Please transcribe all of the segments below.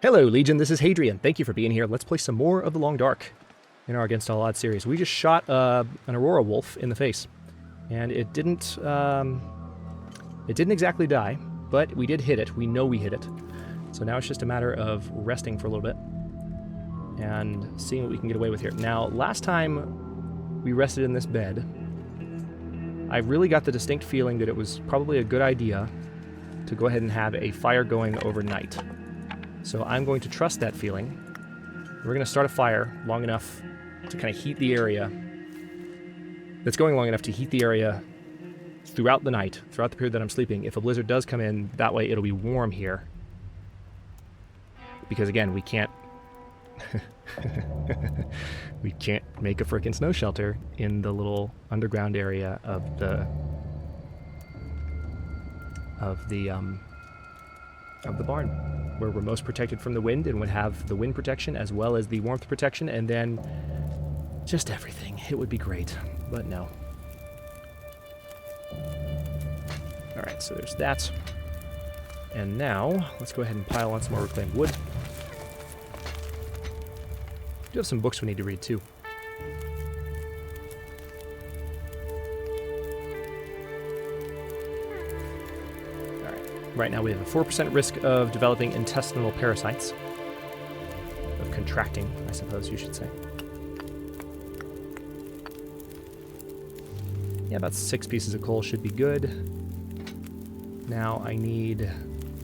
Hello, Legion. This is Hadrian. Thank you for being here. Let's play some more of the Long Dark in our Against All Odds series. We just shot an Aurora Wolf in the face, and it didn't exactly die, but we did hit it. We know we hit it. So now it's just a matter of resting for a little bit and seeing what we can get away with here. Now, last time we rested in this bed, I really got the distinct feeling that it was probably a good idea to go ahead and have a fire going overnight. So I'm going to trust that feeling. We're going to start a fire long enough to kind of heat the area. That's going long enough to heat the area throughout the night, throughout the period that I'm sleeping. If a blizzard does come in, that way it'll be warm here. Because again, we can't... we can't make a frickin' snow shelter in the little underground area of the barn, where we're most protected from the wind and would have the wind protection as well as the warmth protection, and then just everything. It would be great, but no. Alright, so there's that. And now, let's go ahead and pile on some more reclaimed wood. We do have some books we need to read, too. Right now we have a 4% risk of developing intestinal parasites. Of contracting, I suppose you should say. Yeah, about 6 pieces of coal should be good. Now I need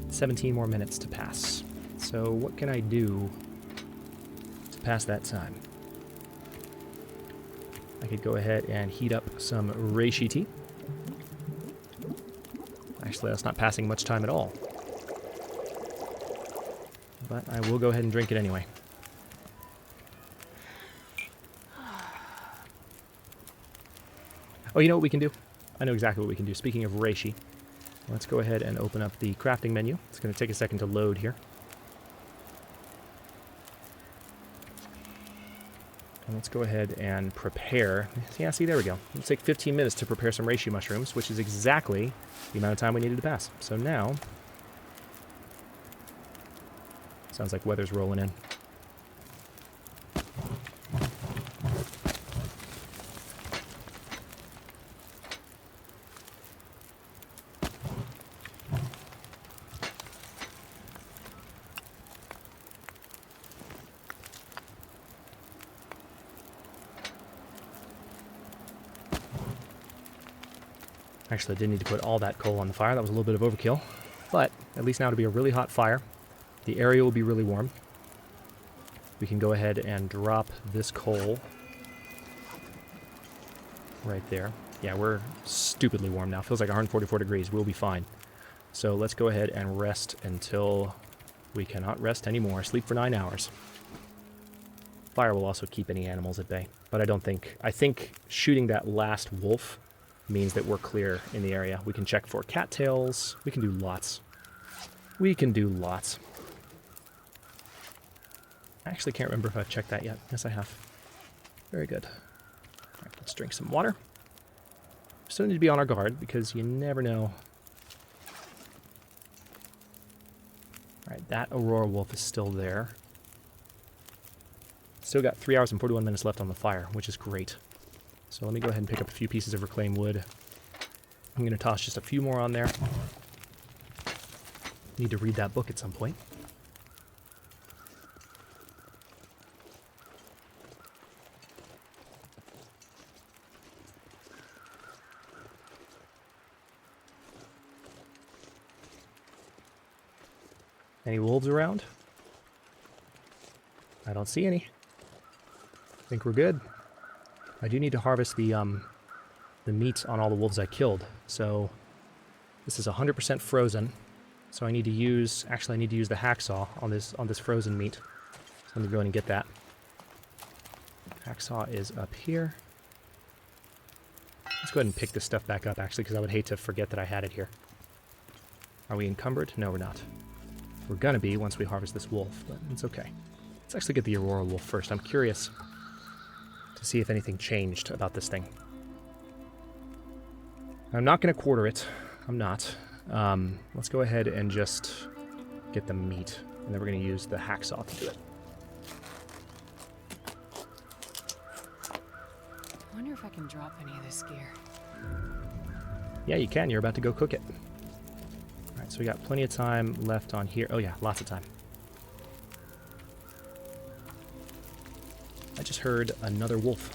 17 more minutes to pass. So what can I do to pass that time? I could go ahead and heat up some reishi tea. Actually, that's not passing much time at all. But I will go ahead and drink it anyway. Oh, you know what we can do? I know exactly what we can do. Speaking of reishi, let's go ahead and open up the crafting menu. It's going to take a second to load here. And let's go ahead and prepare. Yeah, see, there we go. It'll take 15 minutes to prepare some reishi mushrooms, which is exactly the amount of time we needed to pass. So now, sounds like weather's rolling in. Actually, I didn't need to put all that coal on the fire. That was a little bit of overkill. But at least now it'll be a really hot fire. The area will be really warm. We can go ahead and drop this coal right there. Yeah, we're stupidly warm now. Feels like 144 degrees. We'll be fine. So let's go ahead and rest until we cannot rest anymore. Sleep for 9 hours. Fire will also keep any animals at bay. But I don't think... I think shooting that last wolf means that we're clear in the area. We can check for cattails. We can do lots. We can do lots. I actually can't remember if I've checked that yet. Yes, I have. Very good. All right, let's drink some water. Still need to be on our guard because you never know. All right, that Aurora Wolf is still there. Still got 3 hours and 41 minutes left on the fire, which is great. So let me go ahead and pick up a few pieces of reclaimed wood. I'm going to toss just a few more on there. Need to read that book at some point. Any wolves around? I don't see any. I think we're good. I do need to harvest the meat on all the wolves I killed. So this is 100% frozen. So I need to use, actually I need to use the hacksaw on this frozen meat. So let me go ahead and get that. Hacksaw is up here. Let's go ahead and pick this stuff back up actually, because I would hate to forget that I had it here. Are we encumbered? No, we're not. We're gonna be once we harvest this wolf, but it's okay. Let's actually get the Aurora Wolf first. I'm curious to see if anything changed about this thing. I'm not going to quarter it. I'm not. Let's go ahead and just get the meat. And then we're going to use the hacksaw to do it. I wonder if I can drop any of this gear. Yeah, you can. You're about to go cook it. All right, so we got plenty of time left on here. Oh yeah, lots of time. I just heard another wolf.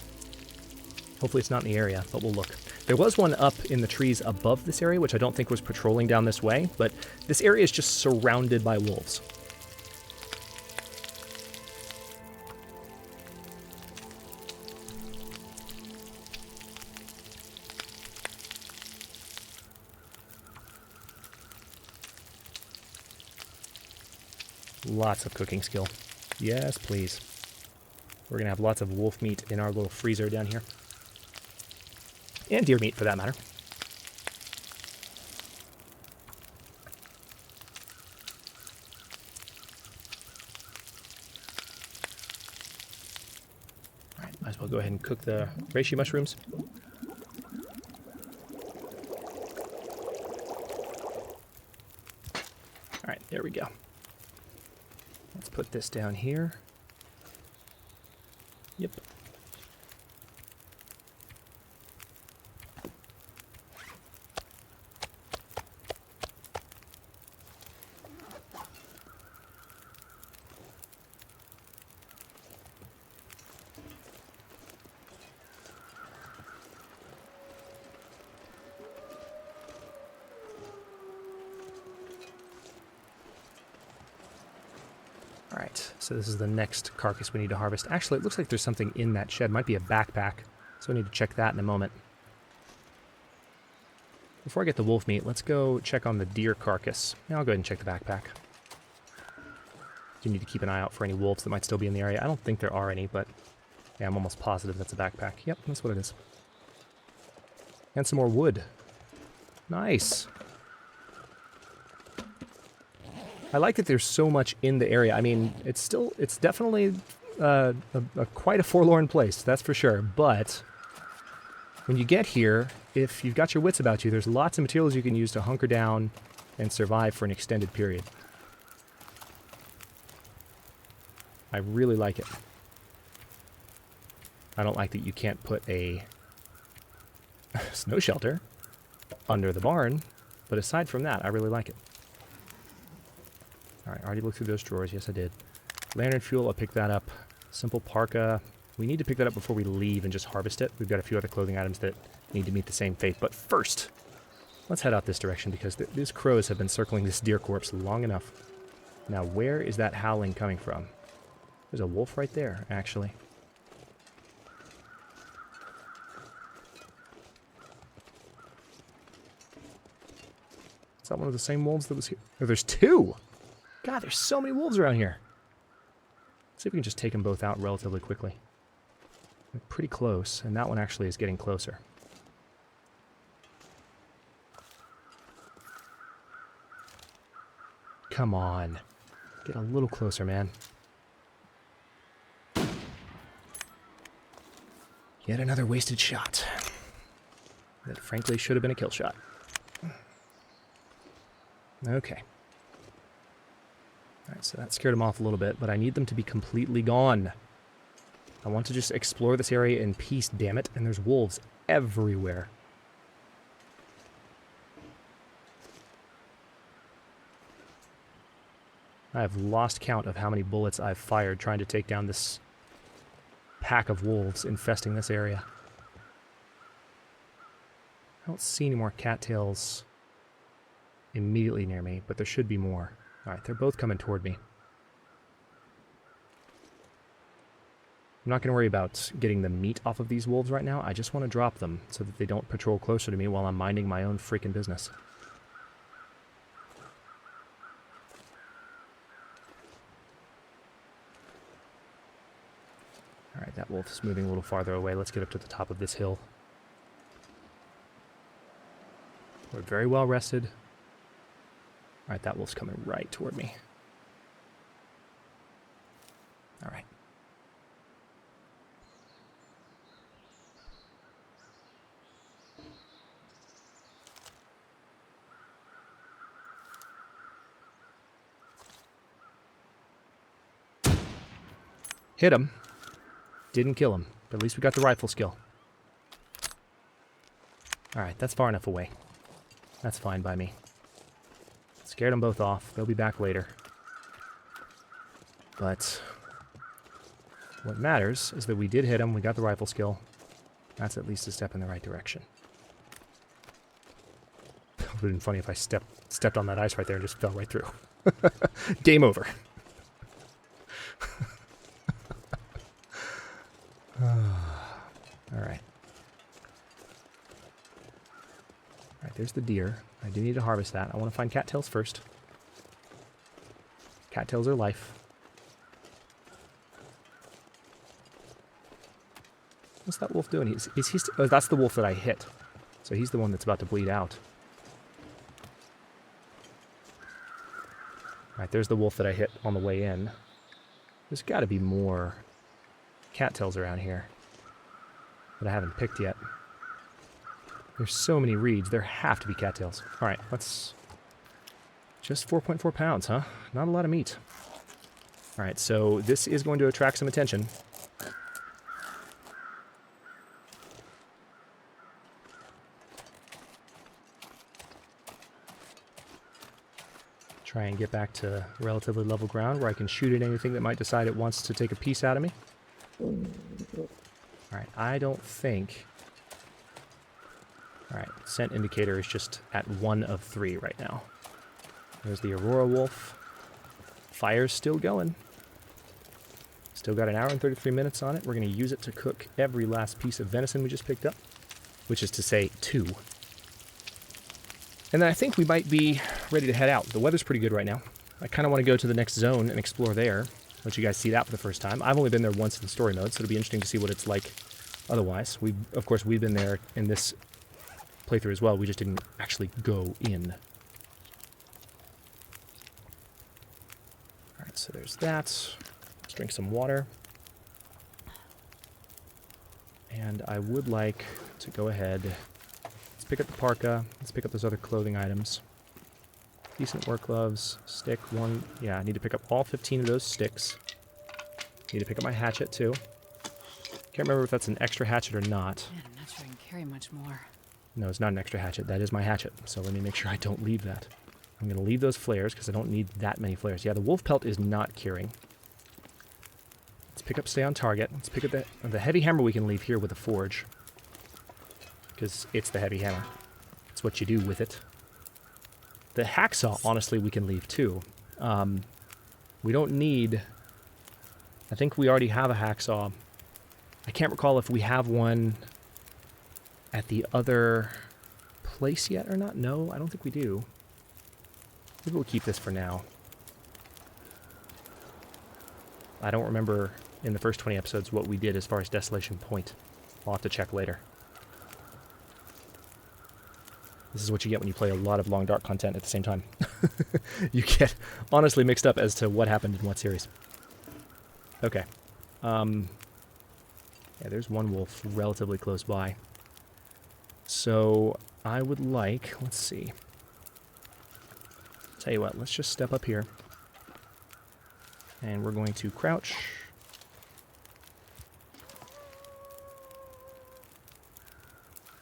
Hopefully it's not in the area, but we'll look. There was one up in the trees above this area, which I don't think was patrolling down this way, but this area is just surrounded by wolves. Lots of cooking skill. Yes, please. We're going to have lots of wolf meat in our little freezer down here. And deer meat, for that matter. All right, might as well go ahead and cook the reishi mushrooms. All right, there we go. Let's put this down here. Yep. Alright, so this is the next carcass we need to harvest. Actually, it looks like there's something in that shed. Might be a backpack, so I need to check that in a moment. Before I get the wolf meat, let's go check on the deer carcass. Now I'll go ahead and check the backpack. You need to keep an eye out for any wolves that might still be in the area. I don't think there are any, but yeah, I'm almost positive that's a backpack. Yep, that's what it is. And some more wood. Nice. I like that there's so much in the area. I mean, it's definitely quite a forlorn place, that's for sure. But when you get here, if you've got your wits about you, there's lots of materials you can use to hunker down and survive for an extended period. I really like it. I don't like that you can't put a snow shelter under the barn, but aside from that, I really like it. Alright, I already looked through those drawers. Yes, I did. Lantern fuel, I'll pick that up. Simple parka. We need to pick that up before we leave and just harvest it. We've got a few other clothing items that need to meet the same fate. But first, let's head out this direction because these crows have been circling this deer corpse long enough. Now, where is that howling coming from? There's a wolf right there, actually. Is that one of the same wolves that was here? Oh, there's two! God, there's so many wolves around here. Let's see if we can just take them both out relatively quickly. They're pretty close, and that one actually is getting closer. Come on. Get a little closer, man. Yet another wasted shot. That frankly should have been a kill shot. Okay. Alright, so that scared them off a little bit, but I need them to be completely gone. I want to just explore this area in peace, damn it, and there's wolves everywhere. I have lost count of how many bullets I've fired trying to take down this pack of wolves infesting this area. I don't see any more cattails immediately near me, but there should be more. Alright, they're both coming toward me. I'm not going to worry about getting the meat off of these wolves right now. I just want to drop them so that they don't patrol closer to me while I'm minding my own freaking business. Alright, that wolf is moving a little farther away. Let's get up to the top of this hill. We're very well rested. Alright, that wolf's coming right toward me. Alright. Hit him. Didn't kill him. But at least we got the rifle skill. Alright, that's far enough away. That's fine by me. Scared them both off. They'll be back later. But what matters is that we did hit him. We got the rifle skill. That's at least a step in the right direction. It would have been funny if I stepped on that ice right there and just fell right through. Game over. Alright. Alright, there's the deer. I do need to harvest that. I want to find cattails first. Cattails are life. What's that wolf doing? Is he oh, that's the wolf that I hit. So he's the one that's about to bleed out. Alright, there's the wolf that I hit on the way in. There's got to be more cattails around here that I haven't picked yet. There's so many reeds. There have to be cattails. Alright, let's... Just 4.4 pounds, huh? Not a lot of meat. Alright, so this is going to attract some attention. Try and get back to relatively level ground where I can shoot at anything that might decide it wants to take a piece out of me. Alright, I don't think... Alright, scent indicator is just at 1 of 3 right now. There's the Aurora Wolf. Fire's still going. Still got an hour and 33 minutes on it. We're going to use it to cook every last piece of venison we just picked up. Which is to say, 2. And then I think we might be ready to head out. The weather's pretty good right now. I kind of want to go to the next zone and explore there. Let you guys see that for the first time. I've only been there once in story mode, so it'll be interesting to see what it's like otherwise. Of course, we've been there in this playthrough as well. We just didn't actually go in. Alright, so there's that. Let's drink some water. And I would like to go ahead... Let's pick up the parka. Let's pick up those other clothing items. Decent work gloves. Stick 1. Yeah, I need to pick up all 15 of those sticks. Need to pick up my hatchet too. Can't remember if that's an extra hatchet or not. Man, I'm not sure I can carry much more. No, it's not an extra hatchet. That is my hatchet. So let me make sure I don't leave that. I'm going to leave those flares because I don't need that many flares. Yeah, the wolf pelt is not curing. Let's pick up stay on target. Let's pick up the heavy hammer we can leave here with the forge. Because it's the heavy hammer. It's what you do with it. The hacksaw, honestly, we can leave too. We don't need... I think we already have a hacksaw. I can't recall if we have one at the other place yet or not. No, I don't think we do. Maybe we'll keep this for now. I don't remember in the first 20 episodes what we did as far as Desolation Point. I'll have to check later. This is what you get when you play a lot of Long Dark content at the same time. You get honestly mixed up as to what happened in what series. Okay. Yeah, there's one wolf relatively close by. So, I would like... Let's see. Tell you what, let's just step up here. And we're going to crouch.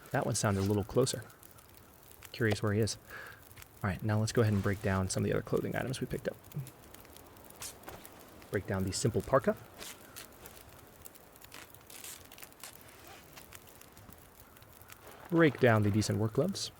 That one sounded a little closer. Curious where he is. Alright, now let's go ahead and break down some of the other clothing items we picked up. Break down the simple parka. Break down the decent work gloves.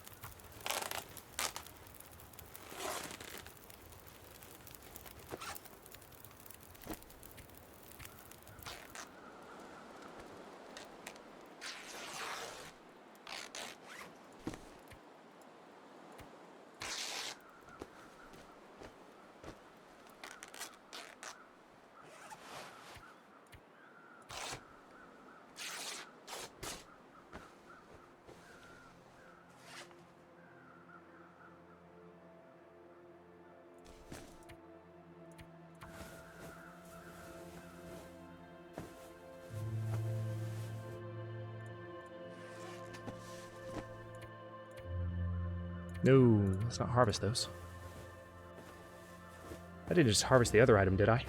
No, let's not harvest those. I didn't just harvest the other item, did I?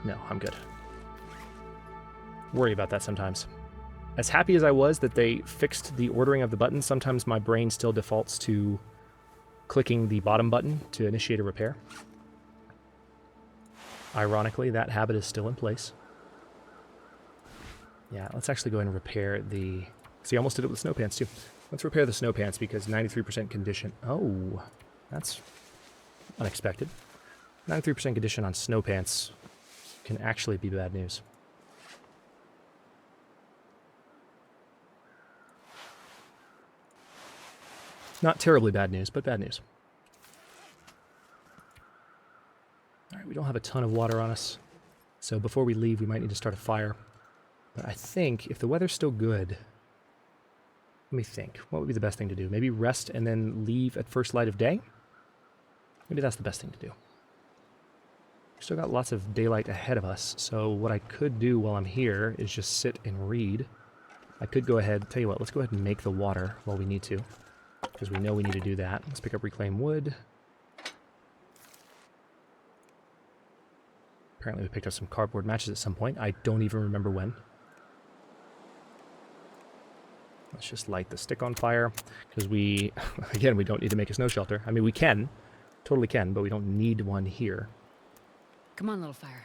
No, I'm good. Worry about that sometimes. As happy as I was that they fixed the ordering of the buttons, sometimes my brain still defaults to clicking the bottom button to initiate a repair. Ironically, that habit is still in place. Yeah, let's actually go ahead and repair the... See, I almost did it with snow pants, too. Let's repair the snow pants because 93% condition... Oh, that's unexpected. 93% condition on snow pants can actually be bad news. Not terribly bad news, but bad news. Alright, we don't have a ton of water on us, so before we leave we might need to start a fire. But I think if the weather's still good... Let me think. What would be the best thing to do? Maybe rest and then leave at first light of day? Maybe that's the best thing to do. We've still got lots of daylight ahead of us, so what I could do while I'm here is just sit and read. I could go ahead... Tell you what, let's go ahead and make the water while we need to, because we know we need to do that. Let's pick up reclaimed wood. Apparently we picked up some cardboard matches at some point. I don't even remember when. Let's just light the stick on fire, because we, again, we don't need to make a snow shelter. I mean, we can, totally can, but we don't need one here. Come on, little fire.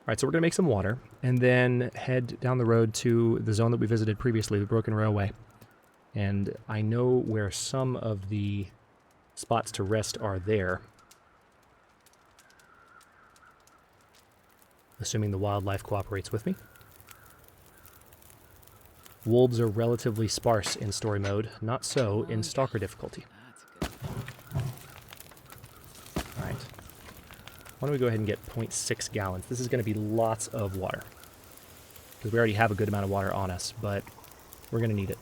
Alright, so we're going to make some water, and then head down the road to the zone that we visited previously, the Broken Railway. And I know where some of the spots to rest are there. Assuming the wildlife cooperates with me. Wolves are relatively sparse in story mode, not so in Stalker difficulty. Alright. Why don't we go ahead and get 0.6 gallons? This is going to be lots of water. Because we already have a good amount of water on us, but we're going to need it.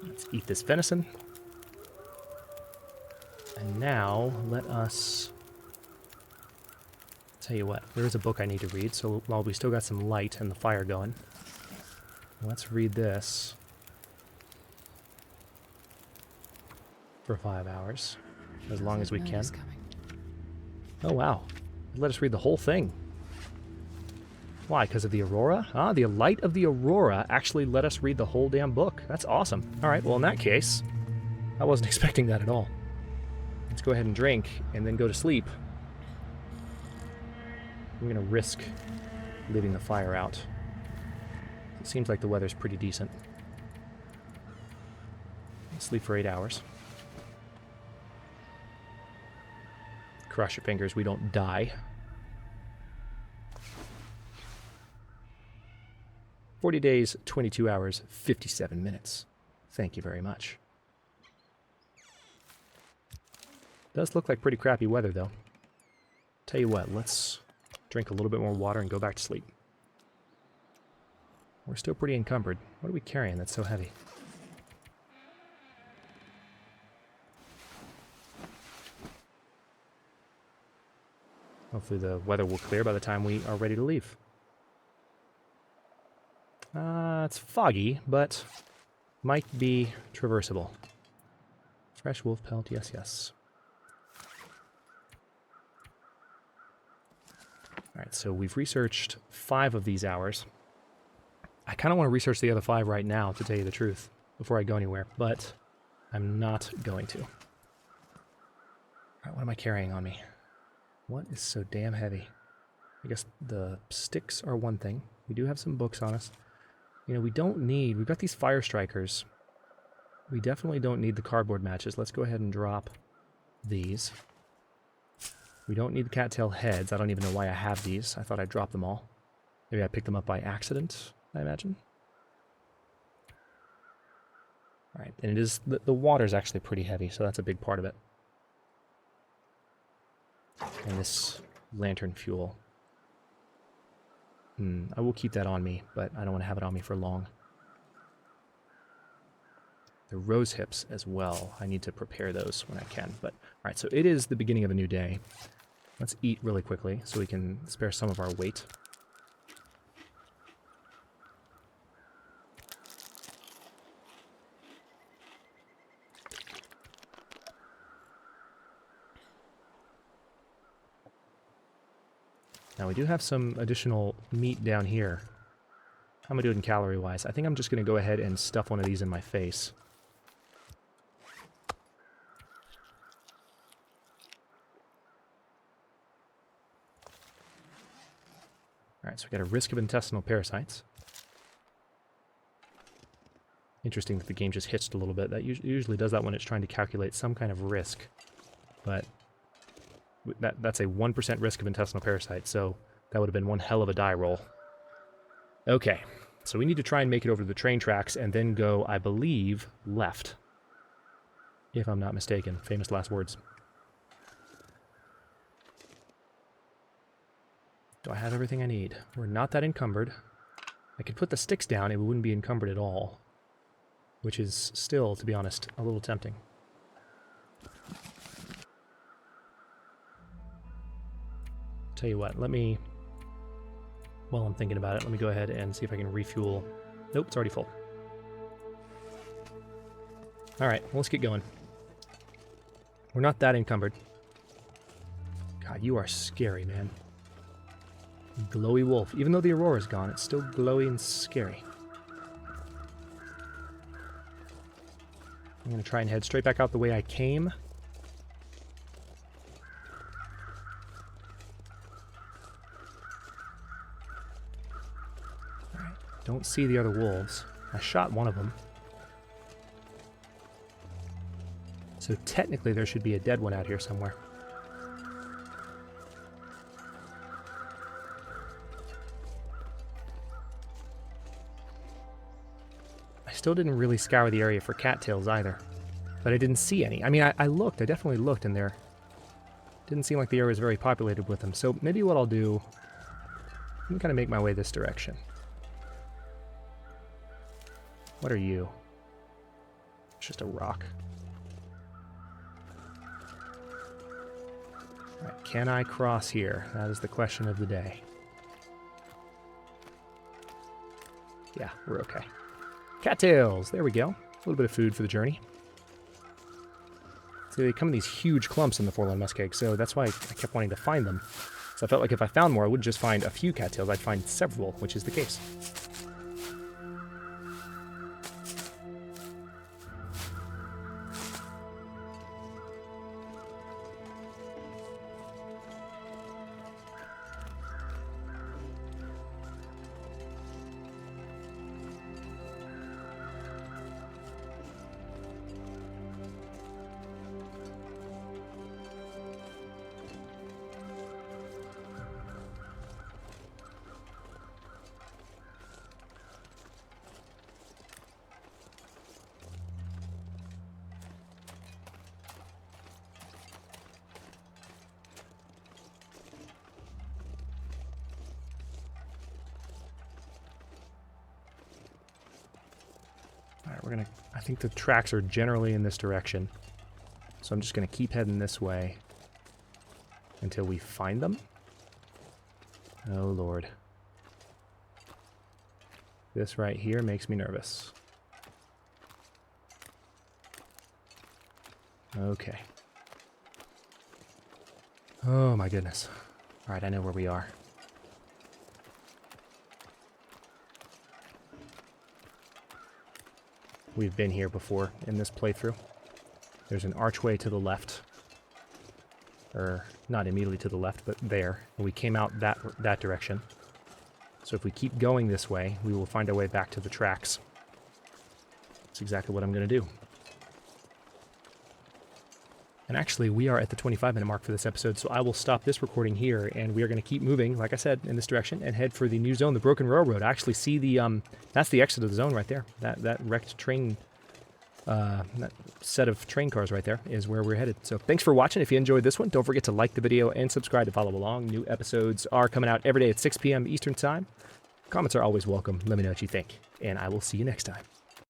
Let's eat this venison. And now, let us... Tell you what, there is a book I need to read, so while we still got some light and the fire going, let's read this for 5 hours, as long as we can. Oh wow, let us read the whole thing. Why? Because of the aurora? Ah, the light of the aurora actually let us read the whole damn book. That's awesome. Alright, well in that case, I wasn't expecting that at all. Let's go ahead and drink, and then go to sleep. I'm going to risk leaving the fire out. It seems like the weather's pretty decent. Sleep for 8 hours. Cross your fingers we don't die. 40 days, 22 hours, 57 minutes. Thank you very much. Does look like pretty crappy weather, though. Tell you what, let's drink a little bit more water and go back to sleep. We're still pretty encumbered. What are we carrying that's so heavy? Hopefully the weather will clear by the time we are ready to leave. It's foggy, but might be traversable. Fresh wolf pelt, yes, yes. Alright, so we've researched 5 of these hours. I kind of want to research the other 5 right now, to tell you the truth, before I go anywhere, but I'm not going to. Alright, what am I carrying on me? What is so damn heavy? I guess the sticks are one thing. We do have some books on us. You know, we don't need... We've got these fire strikers. We definitely don't need the cardboard matches. Let's go ahead and drop these. We don't need the cattail heads. I don't even know why I have these. I thought I dropped them all. Maybe I picked them up by accident. I imagine. All right, and it is the water's actually pretty heavy, so that's a big part of it. And this lantern fuel. I will keep that on me, but I don't want to have it on me for long. The rose hips as well. I need to prepare those when I can. But all right, so it is the beginning of a new day. Let's eat really quickly so we can spare some of our weight. Now we do have some additional meat down here. How am I doing calorie-wise? I think I'm just going to go ahead and stuff one of these in my face. Alright, so we got a risk of intestinal parasites. Interesting that the game just hitched a little bit. That usually does that when it's trying to calculate some kind of risk. But that's a 1% risk of intestinal parasites, so that would have been one hell of a die roll. Okay, so we need to try and make it over to the train tracks and then go, I believe, left. If I'm not mistaken. Famous last words. Do I have everything I need? We're not that encumbered. I could put the sticks down, it wouldn't be encumbered at all. Which is still, to be honest, a little tempting. Tell you what, let me, while I'm thinking about it, let me go ahead and see if I can refuel. Nope, it's already full. Alright, well, let's get going. We're not that encumbered. God, you are scary, man. Glowy wolf. Even though the aurora's gone, it's still glowy and scary. I'm going to try and head straight back out the way I came. Alright, don't see the other wolves. I shot one of them. So technically there should be a dead one out here somewhere. Still didn't really scour the area for cattails either, but I didn't see any. I mean, I looked, I definitely looked in there. Didn't seem like the area was very populated with them, so maybe what I'll do, I'm gonna kind of make my way this direction. What are you? It's just a rock. Alright, can I cross here? That is the question of the day. Yeah, we're okay. Cattails! There we go. A little bit of food for the journey. So they come in these huge clumps in the Forlorn Muskeg, so that's why I kept wanting to find them. So I felt like if I found more, I wouldn't just find a few cattails, I'd find several, which is the case. Alright, I think the tracks are generally in this direction. So I'm just gonna keep heading this way until we find them. Oh Lord. This right here makes me nervous. Okay. Oh my goodness. Alright, I know where we are. We've been here before in this playthrough. There's an archway to the left. Or, not immediately to the left, but there. And we came out that direction. So if we keep going this way, we will find our way back to the tracks. That's exactly what I'm going to do. And actually, we are at the 25-minute mark for this episode, so I will stop this recording here, and we are going to keep moving, like I said, in this direction, and head for the new zone, the Broken Railroad. I actually see the, that's the exit of the zone right there. That wrecked train, that set of train cars right there is where we're headed. So thanks for watching. If you enjoyed this one, don't forget to like the video and subscribe to follow along. New episodes are coming out every day at 6 p.m. Eastern Time. Comments are always welcome. Let me know what you think, and I will see you next time.